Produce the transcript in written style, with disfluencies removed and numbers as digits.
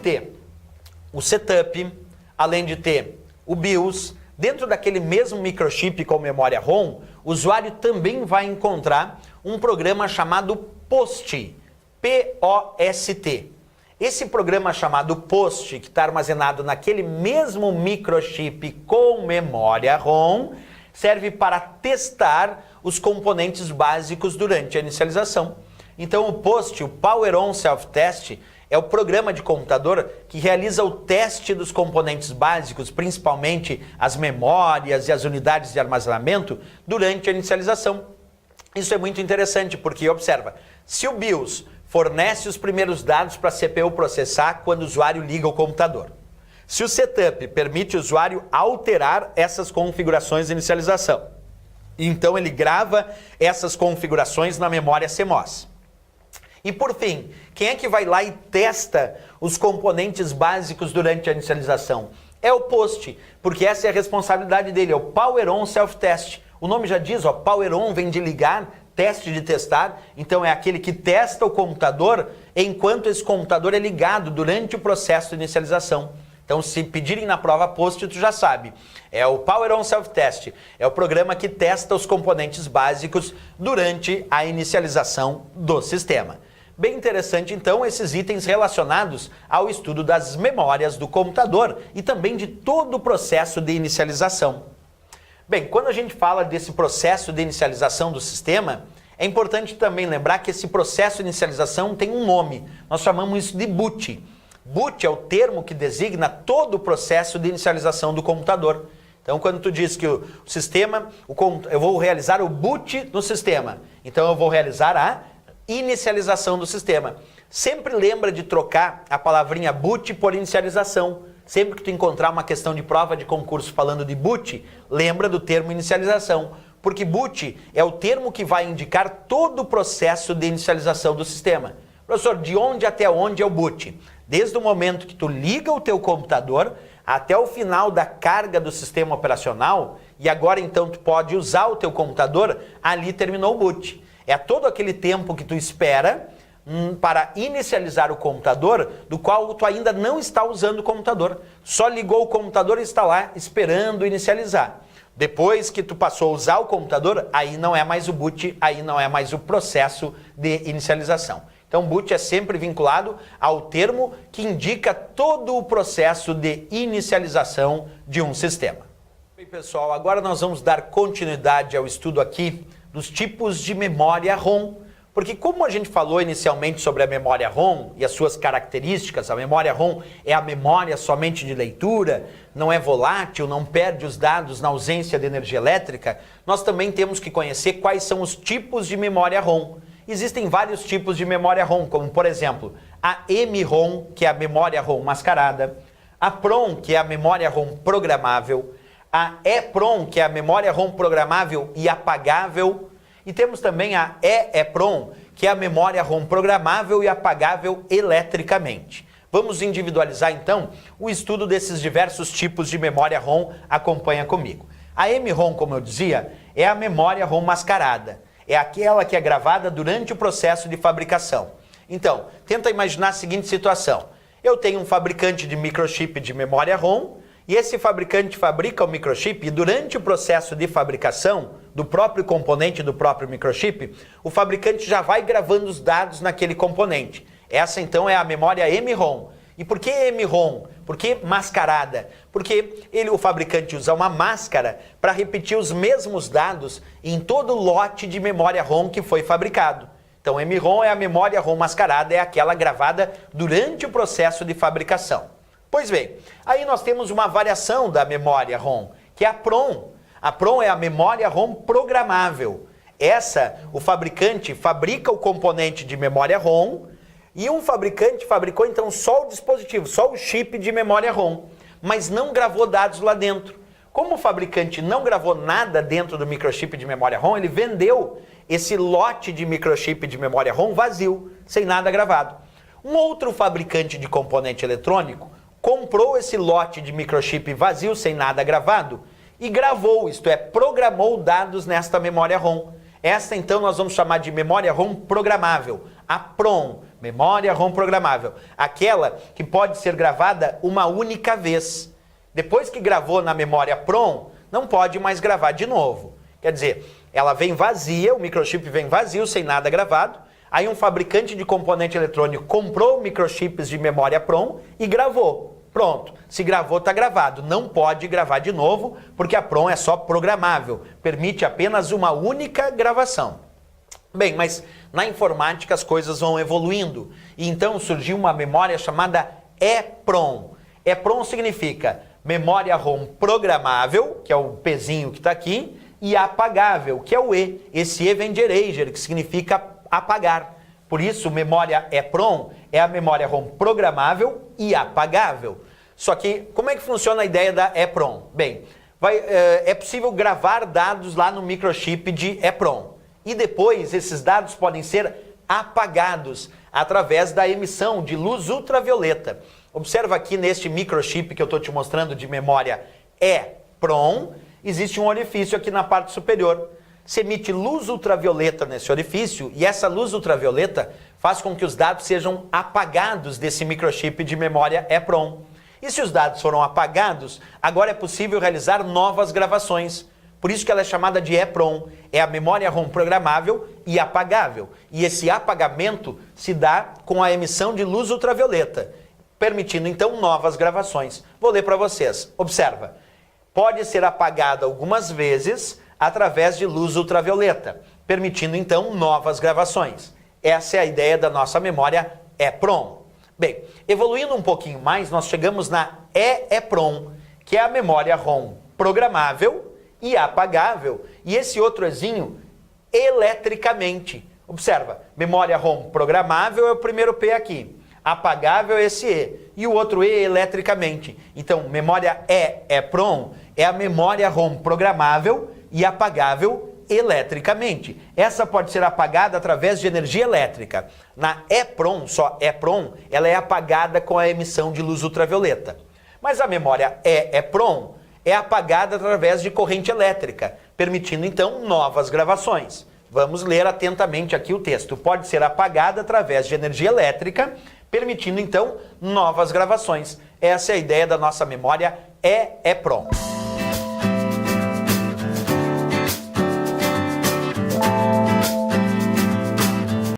ter o setup, além de ter o BIOS. Dentro daquele mesmo microchip com memória ROM, o usuário também vai encontrar um programa chamado POST, P-O-S-T. Esse programa chamado POST, que está armazenado naquele mesmo microchip com memória ROM, serve para testar os componentes básicos durante a inicialização. Então o POST, o Power On Self Test, é o programa de computador que realiza o teste dos componentes básicos, principalmente as memórias e as unidades de armazenamento, durante a inicialização. Isso é muito interessante porque, observa, se o BIOS fornece os primeiros dados para a CPU processar quando o usuário liga o computador, se o setup permite o usuário alterar essas configurações de inicialização, então ele grava essas configurações na memória CMOS. E por fim, quem é que vai lá e testa os componentes básicos durante a inicialização? É o POST, porque essa é a responsabilidade dele, é o Power On Self Test. O nome já diz, ó, Power On vem de ligar, teste de testar, então é aquele que testa o computador enquanto esse computador é ligado durante o processo de inicialização. Então, se pedirem na prova POST, tu já sabe. É o Power On Self Test, é o programa que testa os componentes básicos durante a inicialização do sistema. Bem interessante, então, esses itens relacionados ao estudo das memórias do computador e também de todo o processo de inicialização. Bem, quando a gente fala desse processo de inicialização do sistema, é importante também lembrar que esse processo de inicialização tem um nome. Nós chamamos isso de boot. Boot é o termo que designa todo o processo de inicialização do computador. Então, quando tu diz que o sistema, eu vou realizar o boot no sistema, então eu vou realizar a inicialização do sistema. Sempre lembra de trocar a palavrinha boot por inicialização. Sempre que tu encontrar uma questão de prova de concurso falando de boot, lembra do termo inicialização. Porque boot é o termo que vai indicar todo o processo de inicialização do sistema. Professor, de onde até onde é o boot? Desde o momento que tu liga o teu computador até o final da carga do sistema operacional, e agora então tu pode usar o teu computador, ali terminou o boot. É todo aquele tempo que tu espera para inicializar o computador, do qual tu ainda não está usando o computador. Só ligou o computador e está lá esperando inicializar. Depois que tu passou a usar o computador, aí não é mais o boot, aí não é mais o processo de inicialização. Então, boot é sempre vinculado ao termo que indica todo o processo de inicialização de um sistema. Bem, pessoal, agora nós vamos dar continuidade ao estudo aqui dos tipos de memória ROM. Porque como a gente falou inicialmente sobre a memória ROM e as suas características, a memória ROM é a memória somente de leitura, não é volátil, não perde os dados na ausência de energia elétrica, nós também temos que conhecer quais são os tipos de memória ROM. Existem vários tipos de memória ROM, como por exemplo, a MROM, que é a memória ROM mascarada, a PROM, que é a memória ROM programável, a EPROM, que é a memória ROM programável e apagável, e temos também a EEPROM, que é a memória ROM programável e apagável eletricamente. Vamos individualizar então o estudo desses diversos tipos de memória ROM. Acompanha comigo. A MROM, como eu dizia, é a memória ROM mascarada. É aquela que é gravada durante o processo de fabricação. Então, tenta imaginar a seguinte situação. Eu tenho um fabricante de microchip de memória ROM, e esse fabricante fabrica o microchip e durante o processo de fabricação do próprio componente do próprio microchip, o fabricante já vai gravando os dados naquele componente. Essa então é a memória MROM. E por que MROM? Por que mascarada? Porque o fabricante usa uma máscara para repetir os mesmos dados em todo o lote de memória ROM que foi fabricado. Então MROM é a memória ROM mascarada, é aquela gravada durante o processo de fabricação. Pois bem, aí nós temos uma variação da memória ROM, que é a PROM. A PROM é a memória ROM programável. Essa, o fabricante fabrica o componente de memória ROM e um fabricante fabricou então só o dispositivo, só o chip de memória ROM, mas não gravou dados lá dentro. Como o fabricante não gravou nada dentro do microchip de memória ROM, ele vendeu esse lote de microchip de memória ROM vazio, sem nada gravado. Um outro fabricante de componente eletrônico comprou esse lote de microchip vazio, sem nada gravado, e gravou, isto é, programou dados nesta memória ROM. Esta então nós vamos chamar de memória ROM programável, a PROM, memória ROM programável, aquela que pode ser gravada uma única vez. Depois que gravou na memória PROM, não pode mais gravar de novo. Quer dizer, ela vem vazia, o microchip vem vazio, sem nada gravado, aí um fabricante de componente eletrônico comprou microchips de memória PROM e gravou. Pronto, se gravou, está gravado. Não pode gravar de novo, porque a PROM é só programável, permite apenas uma única gravação. Bem, mas na informática as coisas vão evoluindo, e então surgiu uma memória chamada EPROM. EPROM significa memória ROM programável, que é o Pzinho que está aqui, e apagável, que é o E. Esse E vem de eraser, que significa apagar. Por isso, memória EPROM é a memória ROM programável e apagável. Só que, como é que funciona a ideia da EPROM? Bem, é possível gravar dados lá no microchip de EPROM. E depois, esses dados podem ser apagados através da emissão de luz ultravioleta. Observa aqui neste microchip que eu estou te mostrando de memória EPROM, existe um orifício aqui na parte superior. Se emite luz ultravioleta nesse orifício, e essa luz ultravioleta faz com que os dados sejam apagados desse microchip de memória EPROM. E se os dados foram apagados, agora é possível realizar novas gravações. Por isso que ela é chamada de EPROM, é a memória ROM programável e apagável. E esse apagamento se dá com a emissão de luz ultravioleta, permitindo então novas gravações. Vou ler para vocês. Observa. Pode ser apagada algumas vezes através de luz ultravioleta, permitindo então novas gravações. Essa é a ideia da nossa memória EPROM. Bem, evoluindo um pouquinho mais, nós chegamos na EEPROM, que é a memória ROM programável e apagável, e esse outro Ezinho, eletricamente. Observa, memória ROM programável é o primeiro P aqui, apagável é esse E, e o outro E eletricamente. Então, memória EEPROM é a memória ROM programável e apagável eletricamente. Essa pode ser apagada através de energia elétrica. Na EPROM, só EPROM, ela é apagada com a emissão de luz ultravioleta. Mas a memória EEPROM é apagada através de corrente elétrica, permitindo então novas gravações. Vamos ler atentamente aqui o texto. Pode ser apagada através de energia elétrica, permitindo então novas gravações. Essa é a ideia da nossa memória EEPROM.